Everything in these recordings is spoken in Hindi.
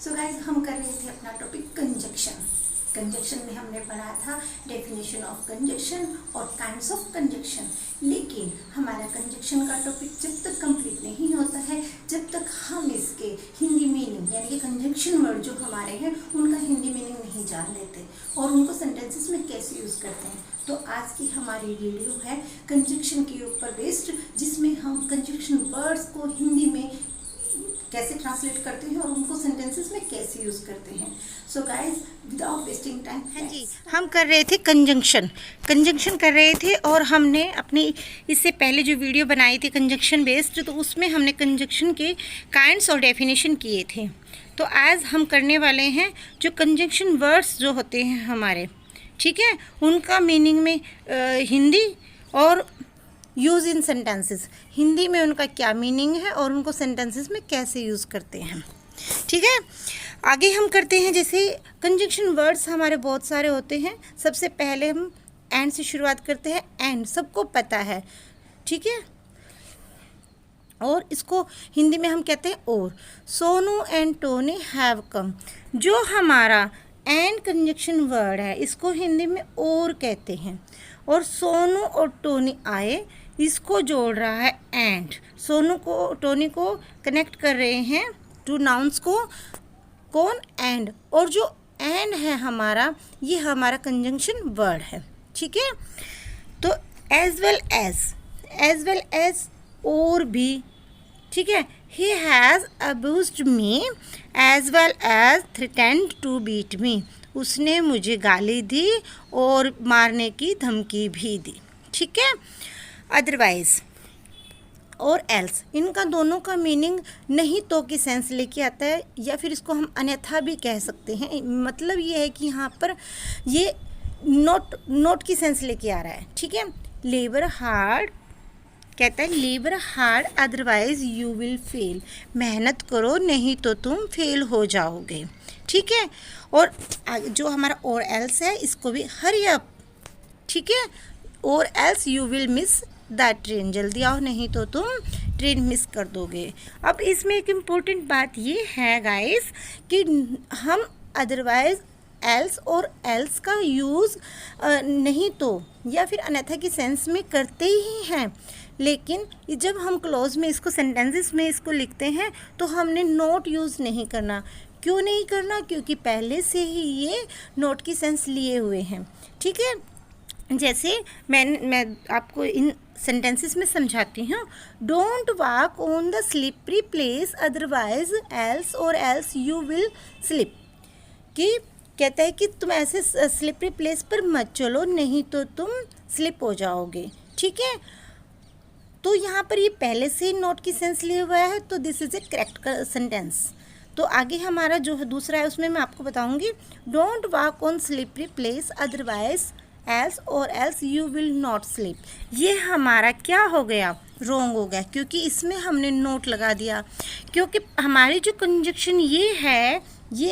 सो गाइज हम कर रहे थे अपना टॉपिक कंजक्शन। कंजक्शन में हमने पढ़ा था डेफिनेशन ऑफ कंजक्शन और काइंड्स ऑफ कंजक्शन। लेकिन हमारा कंजक्शन का टॉपिक जब तक कंप्लीट नहीं होता है जब तक हम इसके हिंदी मीनिंग यानी कि कंजक्शन वर्ड जो हमारे हैं उनका हिंदी मीनिंग नहीं जान लेते और उनको सेंटेंसेस में कैसे यूज़ करते हैं। तो आज की हमारी वीडियो है कंजक्शन के ऊपर बेस्ड, जिसमें हम कंजक्शन वर्ड्स को हिंदी में कैसे ट्रांसलेट करते हैं और उनको सेंटेंसेस में कैसे यूज़ करते हैं। So guys without wasting time, हाँ जी, हम कर रहे थे कंजंक्शन कर रहे थे और हमने अपनी इससे पहले जो वीडियो बनाई थी कंजंक्शन बेस्ड, तो उसमें हमने कंजंक्शन के काइंड्स और डेफिनेशन किए थे। तो आज हम करने वाले हैं जो कंजंक्शन वर्ड्स जो होते हैं हमारे, ठीक है, उनका मीनिंग में हिंदी और यूज़ इन सेंटेंसेस, हिंदी में उनका क्या मीनिंग है और उनको सेंटेंसेस में कैसे यूज़ करते हैं। ठीक है, आगे हम करते हैं। जैसे कंजंक्शन वर्ड्स हमारे बहुत सारे होते हैं। सबसे पहले हम एंड से शुरुआत करते हैं। एंड सबको पता है, ठीक है, और इसको हिंदी में हम कहते हैं और। Sonu and Tony have come, जो हमारा एंड कंजंक्शन वर्ड है इसको हिंदी में और कहते हैं। और सोनू और टोनी आए, इसको जोड़ रहा है एंड। सोनू को टोनी को कनेक्ट कर रहे हैं टू नाउन्स को, कौन, एंड। और जो एंड है हमारा, ये हमारा कंजंक्शन वर्ड है, ठीक है। तो एज वेल एज और भी, ठीक है। He has abused me as well as threatened to beat me, उसने मुझे गाली दी और मारने की धमकी भी दी, ठीक है। अदरवाइज और एल्स, इनका दोनों का मीनिंग नहीं तो की सेंस लेके आता है, या फिर इसको हम अन्यथा भी कह सकते हैं। मतलब ये है कि यहाँ पर ये नोट की सेंस लेके आ रहा है, ठीक है। लेबर हार्ड कहता है, labour hard otherwise you will fail, मेहनत करो नहीं तो तुम फेल हो जाओगे, ठीक है। और जो हमारा और एल्स है इसको भी हरी अप, ठीक है। और else you will miss the train, जल्दी आओ नहीं तो तुम ट्रेन मिस कर दोगे। अब इसमें एक इम्पोर्टेंट बात ये है गाइस कि हम अदरवाइज एल्स और एल्स का यूज़ नहीं तो या फिर अन्यथा की सेंस में करते ही हैं, लेकिन जब हम क्लोज में इसको सेंटेंसेस में इसको लिखते हैं तो हमने नोट यूज़ नहीं करना। क्यों नहीं करना? क्योंकि पहले से ही ये नोट की सेंस लिए हुए हैं, ठीक है। जैसे मैं आपको इन सेंटेंसेस में समझाती हूँ। Don't walk on the slippery place otherwise else और एल्स यू विल स्लिप, कि कहता है कि तुम ऐसे स्लिपरी प्लेस पर मत चलो नहीं तो तुम स्लिप हो जाओगे, ठीक है। तो यहाँ पर ये पहले से ही नोट की सेंस लिए हुआ है, तो this is A correct sentence. तो आगे हमारा जो है दूसरा है उसमें मैं आपको बताऊंगी। Don't walk on slippery place otherwise else और else you will not slip, ये हमारा क्या हो गया, रॉन्ग हो गया, क्योंकि इसमें हमने नोट लगा दिया। क्योंकि हमारी जो कंजक्शन ये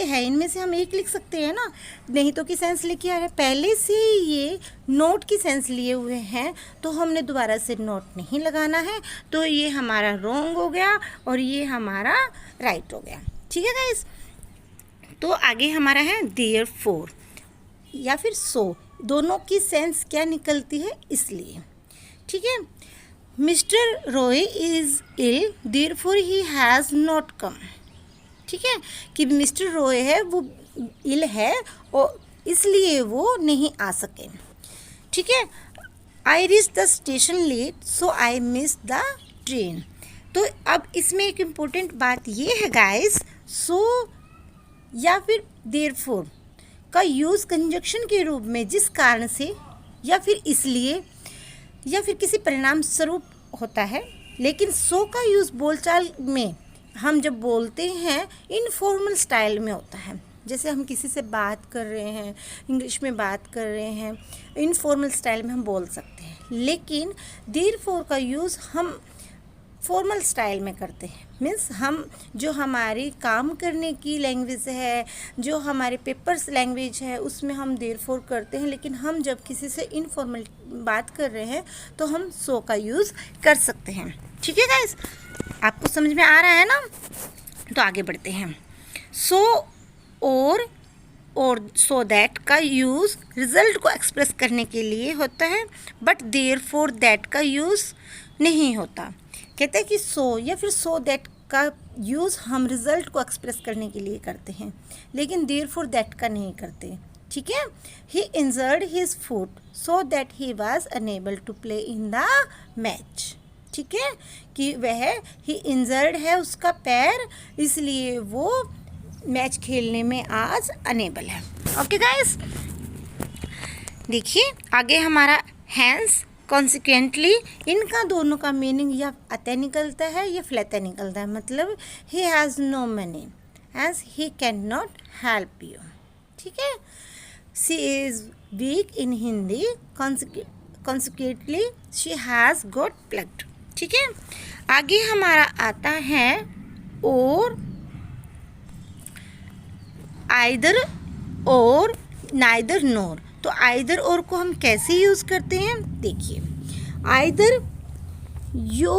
है इनमें से हम एक लिख सकते हैं ना, नहीं तो की सेंस लेके आ रहे हैं, पहले से ये नोट की सेंस लिए हुए हैं, तो हमने दोबारा से नोट नहीं लगाना है। तो ये हमारा रॉन्ग हो गया और ये हमारा राइट हो गया, ठीक है गाइस। तो आगे हमारा है देयरफॉर या फिर सो, दोनों की सेंस क्या निकलती है इसलिए, ठीक है। Mister Roy is ill therefore he has not come, ठीक है, कि मिस्टर रॉय है वो इल है और इसलिए वो नहीं आ सके, ठीक है। I reach the station late so I miss the train. तो अब इसमें एक इम्पोर्टेंट बात ये है गाइस, सो या फिर देयरफॉर का यूज़ कंजक्शन के रूप में जिस कारण से या फिर इसलिए या फिर किसी परिणाम स्वरूप होता है, लेकिन सो का यूज़ बोलचाल में हम जब बोलते हैं इनफॉर्मल स्टाइल में होता है। जैसे हम किसी से बात कर रहे हैं, इंग्लिश में बात कर रहे हैं, इनफॉर्मल स्टाइल में हम बोल सकते हैं। लेकिन देयरफॉर का यूज़ हम फॉर्मल स्टाइल में करते हैं। मीन्स हम जो हमारी काम करने की लैंग्वेज है, जो हमारे पेपर्स लैंग्वेज है, उसमें हम देयरफॉर करते हैं। लेकिन हम जब किसी से इनफॉर्मल बात कर रहे हैं तो हम सो का यूज़ कर सकते हैं, ठीक है गाइस। आपको समझ में आ रहा है ना? तो आगे बढ़ते हैं। सो और सो दैट का यूज़ रिजल्ट को एक्सप्रेस करने के लिए होता है, बट देयरफॉर दैट का यूज़ नहीं होता। कहते हैं कि सो या फिर सो दैट का यूज़ हम रिजल्ट को एक्सप्रेस करने के लिए करते हैं, लेकिन देयरफॉर दैट का नहीं करते। ठीक है। He injured his foot so that he was unable to play in the match. ठीक है, कि वह ही इंजर्ड है, उसका पैर, इसलिए वो मैच खेलने में आज अनेबल है। ओके गाइस, देखिए आगे हमारा हैंस कॉन्सिक्वेंटली, इनका दोनों का मीनिंग या अतः निकलता है या फ्लैतः निकलता है। मतलब he has no money as he can not help you. ठीक है। She is weak in Hindi, consequently she has got plugged. ठीक है। आगे हमारा आता है और आइदर और नाइदर नोर। तो आइदर और को हम कैसे यूज़ करते हैं, देखिए आइदर यू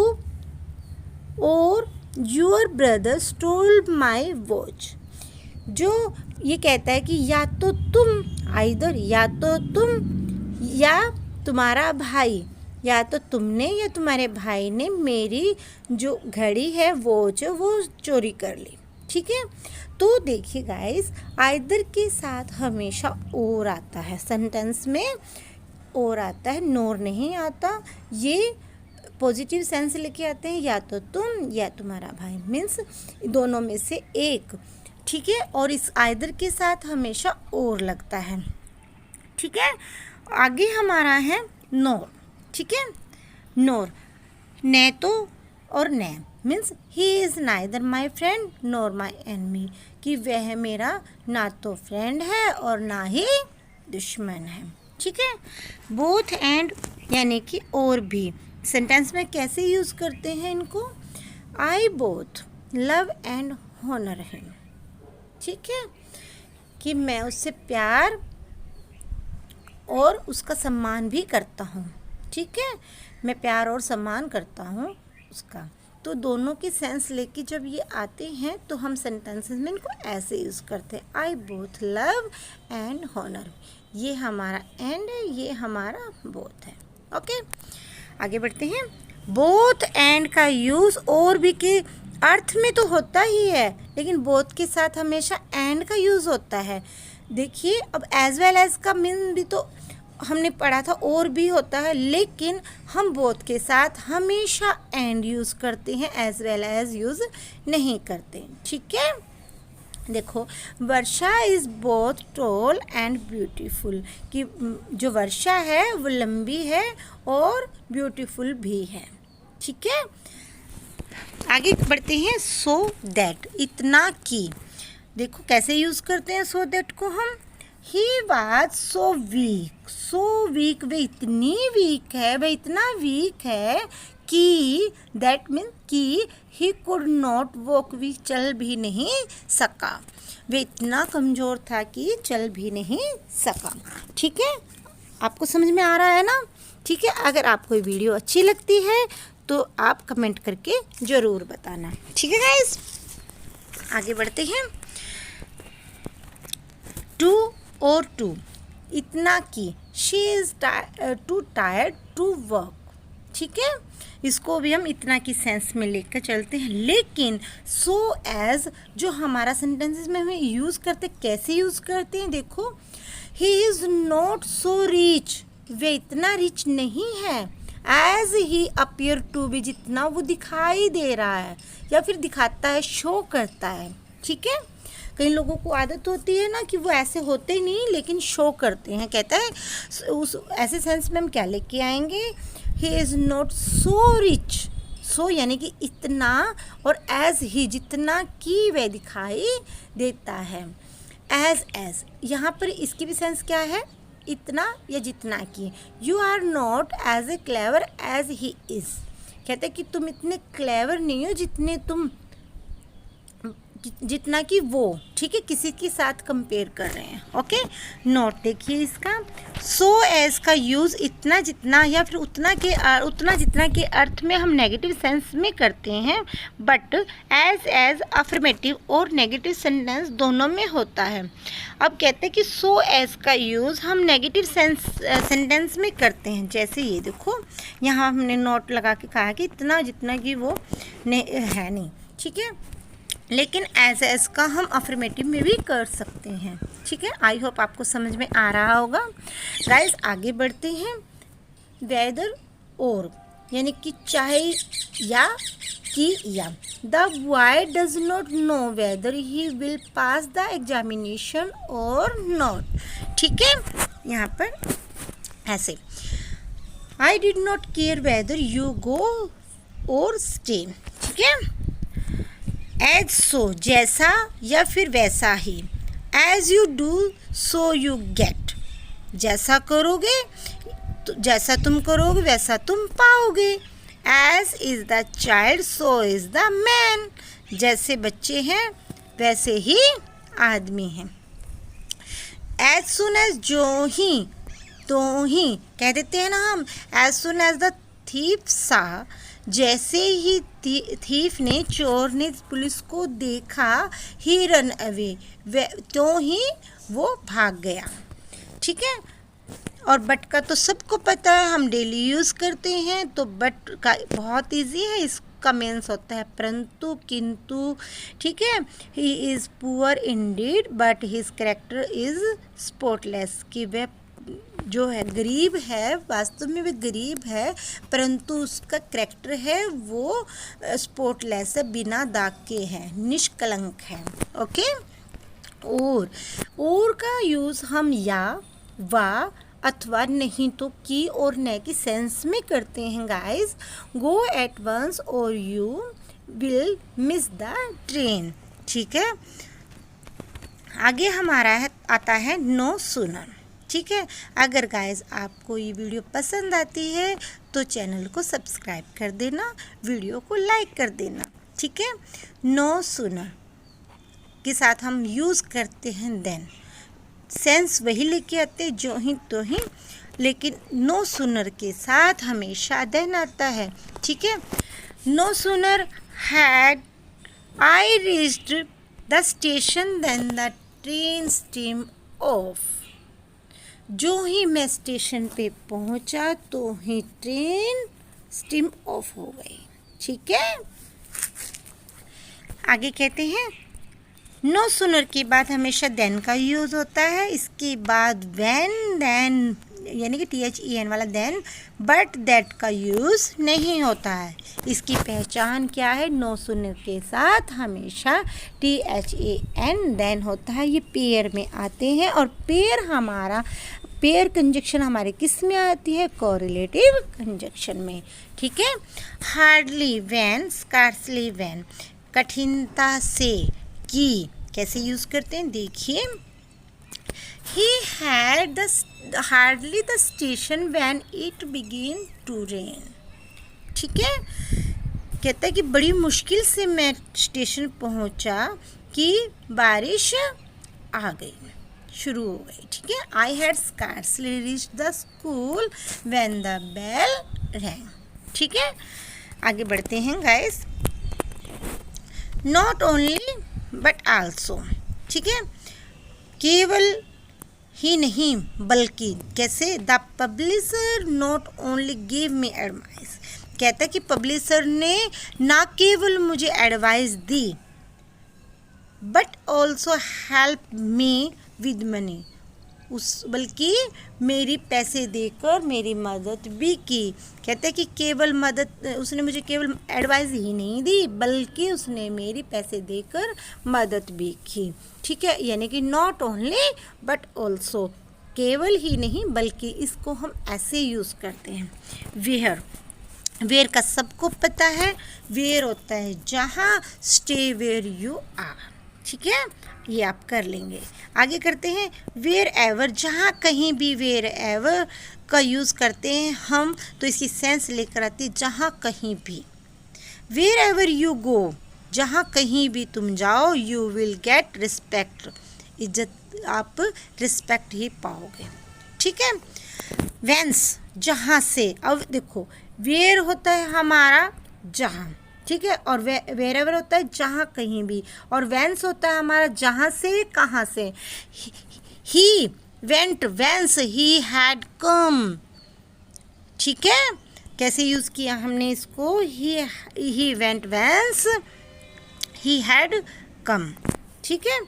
और your brother stole my watch. जो ये कहता है कि या तो तुम, आइदर या तो तुम या तुम्हारा भाई, या तो तुमने या तुम्हारे भाई ने मेरी जो घड़ी है वॉच वो चोरी कर ली। ठीक है। तो देखिए गाइस, आइदर के साथ हमेशा और आता है, सेंटेंस में और आता है, नोर नहीं आता। ये पॉजिटिव सेंस लेके आते हैं, या तो तुम या तुम्हारा भाई, मीन्स दोनों में से एक। ठीक है। और इस आइदर के साथ हमेशा और लगता है। ठीक है। आगे हमारा है नोर। ठीक है। नोर, ने तो और ने, means he is neither my friend NOR my enemy, कि वह मेरा ना तो फ्रेंड है और ना ही दुश्मन है। ठीक है। बोथ एंड यानी कि और भी, सेंटेंस में कैसे यूज़ करते हैं इनको, I both love and honour him. ठीक है, कि मैं उससे प्यार और उसका सम्मान भी करता हूँ। ठीक है, मैं प्यार और सम्मान करता हूँ उसका। तो दोनों के सेंस लेके जब ये आते हैं तो हम सेंटेंसेस में इनको ऐसे यूज़ करते हैं, I both love and honour. ये हमारा एंड है, ये हमारा बोथ है। ओके, आगे बढ़ते हैं। बोथ एंड का यूज़ और भी के अर्थ में तो होता ही है, लेकिन बोथ के साथ हमेशा एंड का यूज़ होता है। देखिए, अब एज वेल एज का मीन भी तो हमने पढ़ा था, और भी होता है, लेकिन हम बोथ के साथ हमेशा एंड यूज़ करते हैं, एज वेल एज यूज़ नहीं करते। ठीक है। देखो, Varsha is both tall and beautiful, कि जो वर्षा है वो लंबी है और ब्यूटीफुल भी है। ठीक है। आगे बढ़ते हैं। सो दैट, इतना कि, देखो कैसे यूज़ करते हैं सो दैट को हम। He was so weak, so weak, वे इतनी वीक है, वे इतना वीक है कि, दैट मीन कि, ही कुड नॉट वॉक, भी चल भी नहीं सका। वे इतना कमज़ोर था कि चल भी नहीं सका। ठीक है, आपको समझ में आ रहा है ना। ठीक है, अगर आपको वीडियो अच्छी लगती है तो आप कमेंट करके ज़रूर बताना। ठीक है गाइस, आगे बढ़ते हैं। टू और टू, इतना कि, she is too tired to work. ठीक है, इसको भी हम इतना की सेंस में लेकर चलते हैं, लेकिन सो एज जो हमारा सेंटेंसेस में हमें यूज़ करते, कैसे यूज़ करते हैं, देखो, he is not so rich, वे इतना रिच नहीं है, as he appear to be, जितना वो दिखाई दे रहा है या फिर दिखाता है, शो करता है। ठीक है, कई लोगों को आदत होती है ना कि वो ऐसे होते नहीं लेकिन शो करते हैं। कहता है उस ऐसे सेंस में हम क्या लेके आएंगे, he is not so rich, so यानी कि इतना, और एज ही जितना कि वह दिखाई देता है। एज यहाँ पर इसकी भी सेंस क्या है, इतना या जितना की। You are not as a clever as he is, कहते हैं कि तुम इतने क्लेवर नहीं हो जितना कि वो। ठीक है, किसी के साथ कंपेयर कर रहे हैं। ओके, नोट देखिए इसका, सो एज का यूज़ इतना जितना या फिर उतना जितना के अर्थ में हम नेगेटिव सेंस में करते हैं, बट एज अफर्मेटिव और नेगेटिव सेंटेंस दोनों में होता है। अब कहते हैं कि सो एज का यूज़ हम नेगेटिव सेंटेंस में करते हैं। जैसे ये देखो, यहाँ हमने नोट लगा के कहा कि इतना जितना कि वो है नहीं, ठीक है, लेकिन एज का हम अफर्मेटिव में भी कर सकते हैं, ठीक है। आई होप आपको समझ में आ रहा होगा। गाइस आगे बढ़ते हैं। वेदर और यानी कि चाहे या कि या। The boy does not know whether he will pass the examination और नॉट, ठीक है। यहाँ पर ऐसे, I did not care whether you go और स्टे, ठीक है। एज सो जैसा या फिर वैसा ही। As you do so you get, जैसा करोगे तो जैसा तुम करोगे वैसा तुम पाओगे। As is the child so is the man, जैसे बच्चे हैं वैसे ही आदमी हैं। एज सुन एज, जो ही तो ही कह देते हैं ना हम। As soon as the thief saw, जैसे ही थीफ ने, चोर ने पुलिस को देखा, ही रन अवे, तो ही वो भाग गया, ठीक है। और बट का तो सबको पता है, हम डेली यूज़ करते हैं, तो बट का बहुत इजी है। इसका मीन्स होता है परंतु, किंतु, ठीक है। He is poor Indeed but his character is spotless, कि वह जो है गरीब है, वास्तव में वह गरीब है, परंतु उसका करैक्टर है वो स्पॉटलेस है, बिना दाग के है, निष्कलंक है, ओके। और का यूज़ हम या, वा अथवा नहीं तो की और न की सेंस में करते हैं गाइस। गो एट वंस और you will miss the train, ठीक है। आगे हमारा आता है नो सूनर, ठीक है। अगर गाइस आपको ये वीडियो पसंद आती है तो चैनल को सब्सक्राइब कर देना, वीडियो को लाइक कर देना, ठीक है। नो सूनर के साथ हम यूज़ करते हैं देन, सेंस वही लेके आते जो ही तो ही, लेकिन नो सूनर के साथ हमेशा देन आता है, ठीक है। No sooner had I reached the station then the train steam off, जो ही मैं स्टेशन पे पहुंचा तो ही ट्रेन स्टीम ऑफ हो गई, ठीक है। आगे कहते हैं नो सूनर के बाद हमेशा देन का यूज़ होता है, इसके बाद व्हेन, देन यानी कि THEN वाला देन, बट दैट का यूज़ नहीं होता है। इसकी पहचान क्या है? नो सूनर के साथ हमेशा THAN देन होता है, ये पेयर में आते हैं, और पेयर कंजक्शन हमारे किस में आती है? कोरिलेटिव कंजक्शन में, ठीक है। हार्डली व्हेन, स्कार्सली व्हेन, कठिनता से, की कैसे यूज़ करते हैं देखिए। He had hardly the station when it began to rain, ठीक है। कहता है कि बड़ी मुश्किल से मैं स्टेशन पहुंचा कि बारिश आ गई, शुरू हो गई, ठीक है। I had scarcely reached the school when the bell rang, ठीक है। आगे बढ़ते हैं guys. Not only but also, ठीक है। केवल ही नहीं बल्कि, कैसे? The publisher not only give me advice, कहता है कि पब्लिशर ने ना केवल मुझे advice the but also help me with money, बल्कि मेरी पैसे देकर मेरी मदद भी की। कहते हैं कि केवल मदद, उसने मुझे केवल एडवाइस ही नहीं दी बल्कि उसने मेरी पैसे देकर मदद भी की, ठीक है। यानी कि नॉट ओनली बट ऑल्सो, केवल ही नहीं बल्कि, इसको हम ऐसे यूज़ करते हैं। वेयर का सबको पता है, वेयर होता है जहाँ, स्टे वेयर यू आर, ठीक है, ये आप कर लेंगे। आगे करते हैं वेयर एवर, जहाँ कहीं भी वेयर एवर का यूज़ करते हैं हम, तो इसकी सेंस लेकर आती है जहाँ कहीं भी। वेयर एवर यू गो, जहाँ कहीं भी तुम जाओ, यू विल गेट रिस्पेक्ट, इज्जत, आप रिस्पेक्ट ही पाओगे, ठीक है। वेंस जहाँ से, अब देखो वेयर होता है हमारा जहाँ, ठीक है, और वेरेवर होता है जहाँ कहीं भी, और वेंस होता है हमारा जहाँ से कहाँ से। He went whence he had come, ठीक है। कैसे यूज़ किया हमने इसको, he went whence he had come, ठीक है।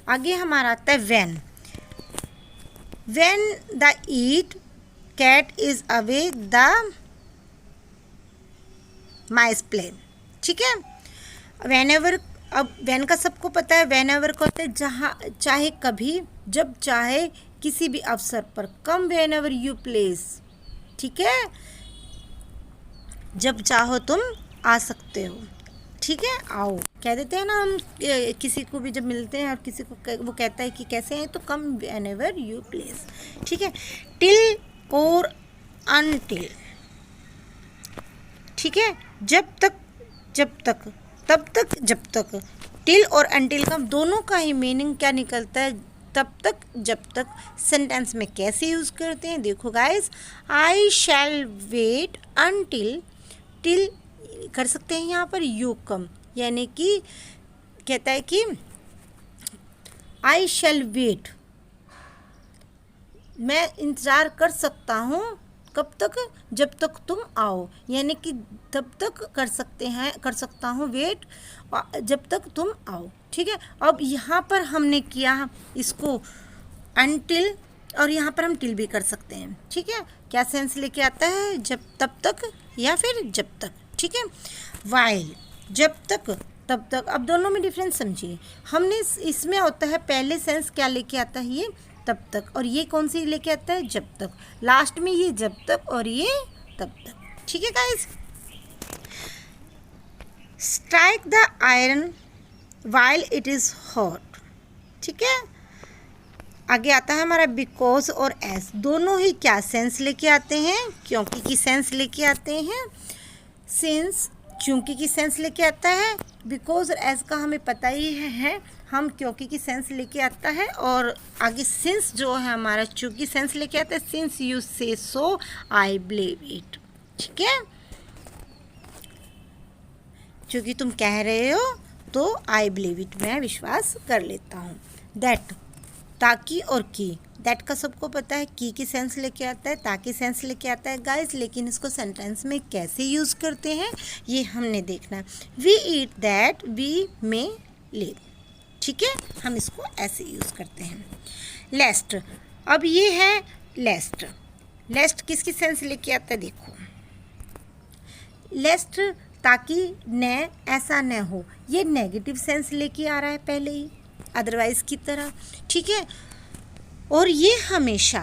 आगे हमारा आता है when the eat cat is away the mice play, ठीक है। व्हेनेवर, अब व्हेन का सबको पता है, व्हेनेवर को होता है जहाँ चाहे कभी, जब चाहे किसी भी अवसर पर। कम व्हेनेवर यू प्लेस, ठीक है, जब चाहो तुम आ सकते हो, ठीक है। आओ कह देते हैं ना हम किसी को भी जब मिलते हैं और किसी को वो कहता है कि कैसे हैं, तो कम व्हेनेवर यू प्लेस, ठीक है। टिल और अनटिल, ठीक है, जब तक, तब तक, जब तक। टिल और अनटिल का दोनों का ही मीनिंग क्या निकलता है, तब तक, जब तक। सेंटेंस में कैसे यूज़ करते हैं देखो गाइस, आई शैल वेट अनटिल, टिल कर सकते हैं यहाँ पर यू कम, यानी कि कहता है कि आई शैल वेट, मैं इंतज़ार कर सकता हूँ, कब तक, जब तक तुम आओ, यानी कि तब तक कर सकता हूँ वेट, जब तक तुम आओ, ठीक है। अब यहाँ पर हमने किया इसको अनटिल, और यहाँ पर हम टिल भी कर सकते हैं, ठीक है। क्या सेंस लेके आता है, जब, तब तक या फिर जब तक, ठीक है। वाइल, जब तक, तब तक। अब दोनों में डिफरेंस समझिए, हमने इसमें होता है पहले सेंस क्या लेके आता है, ये तब तक, और ये कौन सी लेके आता है, जब तक। लास्ट में ये जब तक और ये तब तक, ठीक है guys. Strike the iron while it is hot, ठीक है। आगे आता है हमारा बिकॉज और एज, दोनों ही क्या सेंस लेके आते हैं, क्योंकि की सेंस लेके आते हैं। सिंस क्योंकि की सेंस लेके आता है, बिकॉज और एज का हमें पता ही है, हम क्योंकि की सेंस लेके आता है, और आगे सिंस जो है हमारा चूंकि सेंस लेके आता है, सिंस यू से सो आई बिलीव इट, ठीक है। चूंकि तुम कह रहे हो तो आई बिलीव इट, मैं विश्वास कर लेता हूँ। दैट, ताकि और की, दैट का सबको पता है, की सेंस लेके आता है, ताकि सेंस लेके आता है गाइस, लेकिन इसको सेंटेंस में कैसे यूज़ करते हैं ये हमने देखना है। We eat that we may live, ठीक है, हम इसको ऐसे यूज़ करते हैं। लेस्ट, अब ये है लेस्ट, लेस्ट किसकी सेंस लेके आता है देखो, लेस्ट ताकि न ऐसा न हो, ये नेगेटिव सेंस लेके आ रहा है पहले ही, अदरवाइज़ की तरह, ठीक है। और ये हमेशा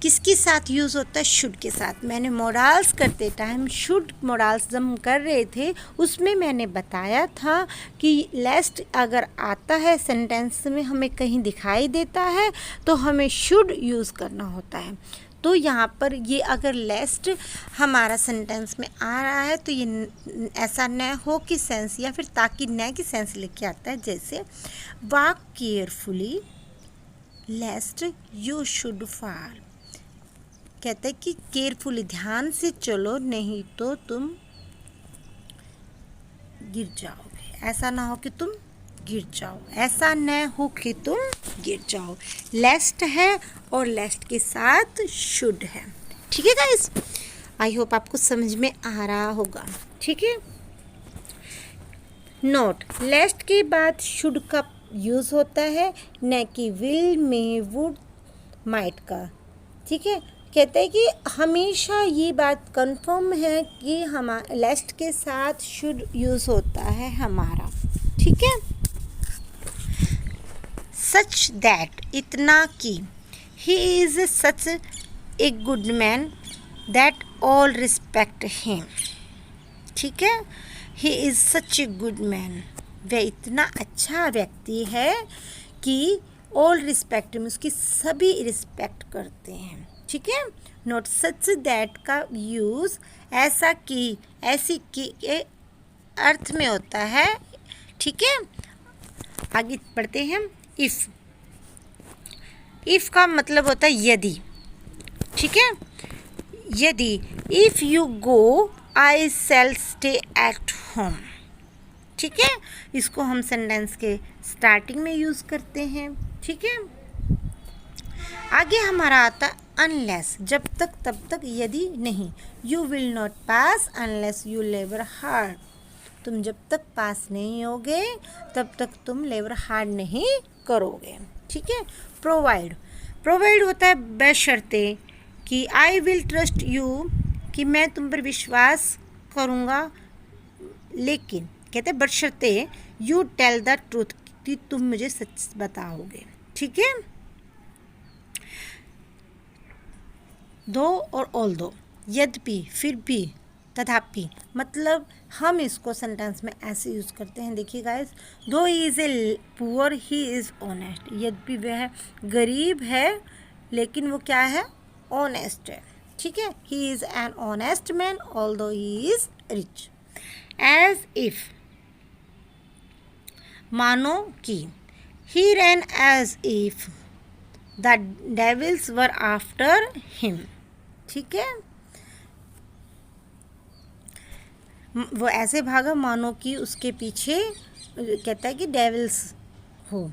किसके साथ यूज़ होता है, शुड के साथ। मैंने मोडाल्स करते टाइम शुड मोडाल्स जब हम कर रहे थे उसमें मैंने बताया था कि लेस्ट अगर आता है सेंटेंस में, हमें कहीं दिखाई देता है तो हमें शुड यूज़ करना होता है। तो यहाँ पर ये अगर लेस्ट हमारा सेंटेंस में आ रहा है तो ये ऐसा न हो कि सेंस, या फिर ताकि न की सेंस लेके आता है। जैसे walk carefully लेस्ट you should fall, कहते हैं कि केयरफुली, ध्यान से चलो नहीं तो तुम गिर जाओगे, ऐसा ना हो कि तुम गिर जाओ, ऐसा न हो कि तुम गिर जाओ। लेस्ट है और लेस्ट के साथ शुड है, ठीक है गाइस। आई होप आपको समझ में आ रहा होगा, ठीक है। नोट, लेस्ट के बाद शुड का यूज़ होता है, न कि विल में वुड माइट का, ठीक है। कहते हैं कि हमेशा ये बात कंफर्म है कि हमारा लेस्ट के साथ शुड यूज़ होता है हमारा, ठीक है। सच दैट, इतना कि, he is such A good man that all respect him, ठीक है। He is such A good man, वह इतना अच्छा व्यक्ति है कि ऑल रिस्पेक्ट में, उसकी सभी रिस्पेक्ट करते हैं, ठीक है। नोट, सच दैट का यूज़ ऐसा कि, ऐसी कि के अर्थ में होता है, ठीक है। आगे बढ़ते हैं। इफ़, इफ़ का मतलब होता है यदि, ठीक है। यदि if you go I shell stay at home, ठीक है। इसको हम सेंटेंस के स्टार्टिंग में यूज़ करते हैं, ठीक है। आगे हमारा आता अनलेस, जब तक तब तक, यदि नहीं। You will not pass unless you labour hard, तुम जब तक पास नहीं होगे तब तक तुम लेबर हार्ड नहीं करोगे, ठीक है। प्रोवाइड, प्रोवाइड होता है बशर्ते कि आई विल ट्रस्ट यू, कि मैं तुम पर विश्वास करूँगा, लेकिन कहते हैं बशर्ते यू टेल द ट्रूथ, कि तुम मुझे सच बताओगे, ठीक है। दो और ऑल दो, यद्यपि, फिर भी, तथापि, मतलब हम इसको सेंटेंस में ऐसे यूज़ करते हैं। देखिए गाइस, दो ही is a poor he is honest, यद्यपि वह गरीब है लेकिन वो क्या है, ऑनेस्ट है, ठीक है। He is an honest man although he is rich. As if, मानो कि, he ran as if the devils were after him, ठीक है। वो ऐसे भागा मानो कि उसके पीछे, कहता है कि डेविल्स हो।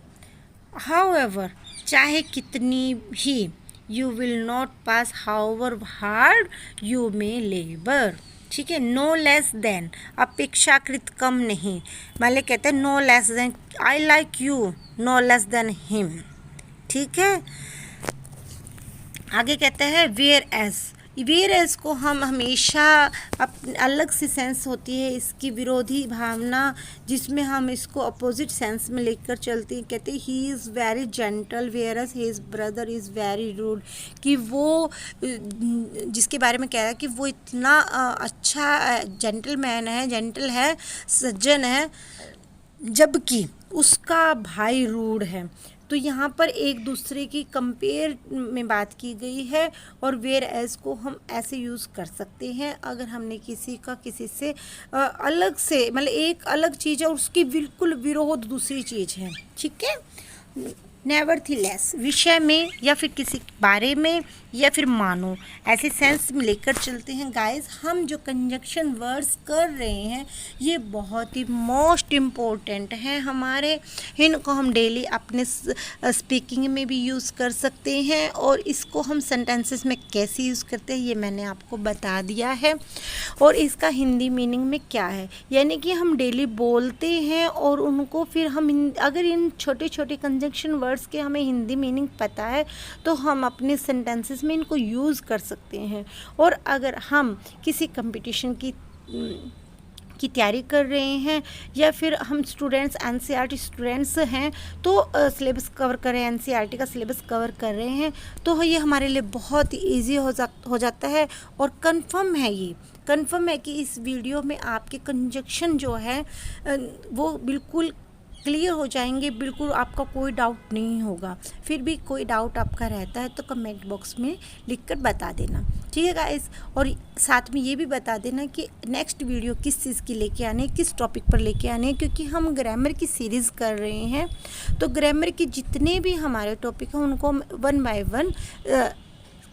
हाउएवर, चाहे कितनी ही, you will not pass however hard you may labour, ठीक है। नो लेस देन, अपेक्षाकृत कम नहीं, मान ले कहते हैं no less than, I like you no less than him, ठीक है। आगे कहते हैं वेयर एज, वेयर एज को हम हमेशा अलग सी सेंस होती है इसकी विरोधी भावना, जिसमें हम इसको अपोजिट सेंस में लेकर चलते हैं। कहते हैं he is very gentle whereas his brother is very rude, कि वो जिसके बारे में कह रहा है कि वो इतना अच्छा जेंटलमैन है, जेंटल है, सज्जन है, जबकि उसका भाई रूड है। तो यहाँ पर एक दूसरे की कंपेयर में बात की गई है, और वेयर एज को हम ऐसे यूज़ कर सकते हैं अगर हमने किसी का किसी से अलग से, मतलब एक अलग चीज़ है और उसकी बिल्कुल विरोध दूसरी चीज़ है, ठीक है। नेवरथिलेस, विषय में या फिर किसी बारे में या फिर मानो, ऐसे सेंस में लेकर चलते हैं। गाइस, हम जो कंजक्शन वर्ड्स कर रहे हैं ये बहुत ही मोस्ट इम्पोर्टेंट हैं हमारे, इनको हम डेली अपने स्पीकिंग में भी यूज़ कर सकते हैं, और इसको हम सेंटेंसेस में कैसे यूज़ करते हैं ये मैंने आपको बता दिया है। और इसका हिंदी मीनिंग में क्या है, यानी कि हम डेली बोलते हैं और उनको फिर हम अगर इन छोटे छोटे कंजक्शन वर्ड्स के हमें हिंदी मीनिंग पता है तो हम अपने सेंटेंसेस में इनको यूज़ कर सकते हैं। और अगर हम किसी कंपटीशन की तैयारी कर रहे हैं या फिर हम स्टूडेंट्स एनसीईआरटी स्टूडेंट्स हैं तो सिलेबस कवर कर रहे हैं, एनसीईआरटी का सिलेबस कवर कर रहे हैं, तो ये हमारे लिए बहुत ही ईजी हो जाता है। और कंफर्म है, ये कंफर्म है कि इस वीडियो में आपके कंजक्शन जो है वो बिल्कुल क्लियर हो जाएंगे, बिल्कुल आपका कोई डाउट नहीं होगा। फिर भी कोई डाउट आपका रहता है तो कमेंट बॉक्स में लिखकर बता देना, ठीक है गाइस। और साथ में ये भी बता देना कि नेक्स्ट वीडियो किस चीज़ की लेके आने, किस टॉपिक पर लेके आने, क्योंकि हम ग्रामर की सीरीज़ कर रहे हैं तो ग्रामर के जितने भी हमारे टॉपिक हैं उनको हम 1 बाय 1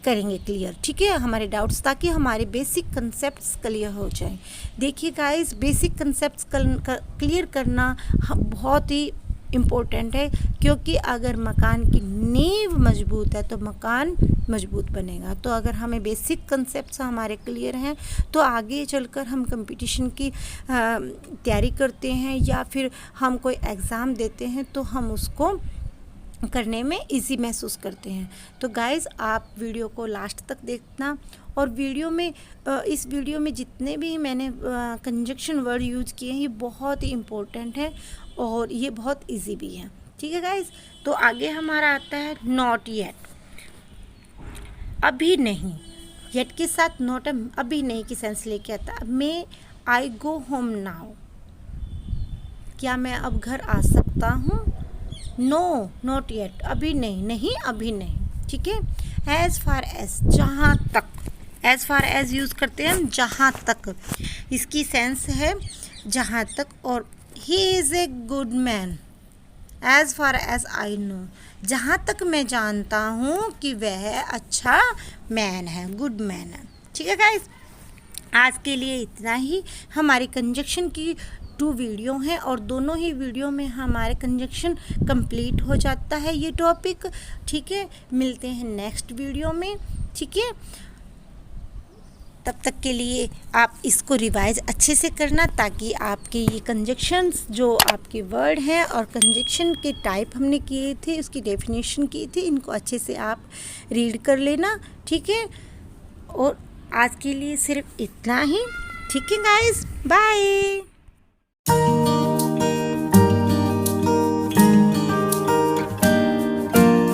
करेंगे क्लियर, ठीक है, हमारे डाउट्स, ताकि हमारे बेसिक कंसेप्ट्स क्लियर हो जाएं। देखिए गाइस, बेसिक कंसेप्ट्स क्लियर करना बहुत ही इम्पोर्टेंट है, क्योंकि अगर मकान की नींव मजबूत है तो मकान मजबूत बनेगा। तो अगर हमें बेसिक कंसेप्ट्स हमारे क्लियर हैं तो आगे चलकर हम कंपटीशन की तैयारी करते हैं या फिर हम कोई एग्ज़ाम देते हैं तो हम उसको करने में इजी महसूस करते हैं। तो गाइज़, आप वीडियो को लास्ट तक देखना, और वीडियो में इस वीडियो में जितने भी मैंने कंजक्शन वर्ड यूज़ किए हैं ये बहुत ही इम्पोर्टेंट है और ये बहुत इजी भी है, ठीक है गाइज़। तो आगे हमारा आता है नॉट येट, अभी नहीं। येट के साथ नॉट अभी नहीं की सेंस लेके आता है। मे आई गो होम नाउ, क्या मैं अब घर आ सकता हूँ। नो नॉट येट, अभी नहीं, नहीं अभी नहीं, ठीक है। एज फार एज, जहाँ तक, एज फार एज यूज़ करते हैं हम जहाँ तक, इसकी सेंस है जहाँ तक। और he is a good man, as far as I know, जहाँ तक मैं जानता हूँ कि वह अच्छा मैन है, गुड मैन है। ठीक है गाइस, आज के लिए इतना ही। हमारी कंजक्शन की 2 वीडियो हैं और दोनों ही वीडियो में हमारे कंजक्शन कंप्लीट हो जाता है ये टॉपिक। ठीक है, मिलते हैं नेक्स्ट वीडियो में। ठीक है, तब तक के लिए आप इसको रिवाइज अच्छे से करना, ताकि आपके ये कंजक्शंस जो आपके वर्ड हैं और कंजक्शन के टाइप हमने किए थे, उसकी डेफिनेशन की थी, इनको अच्छे से आप रीड कर लेना। ठीक है, और आज के लिए सिर्फ इतना ही। ठीक है गाइस, बाय।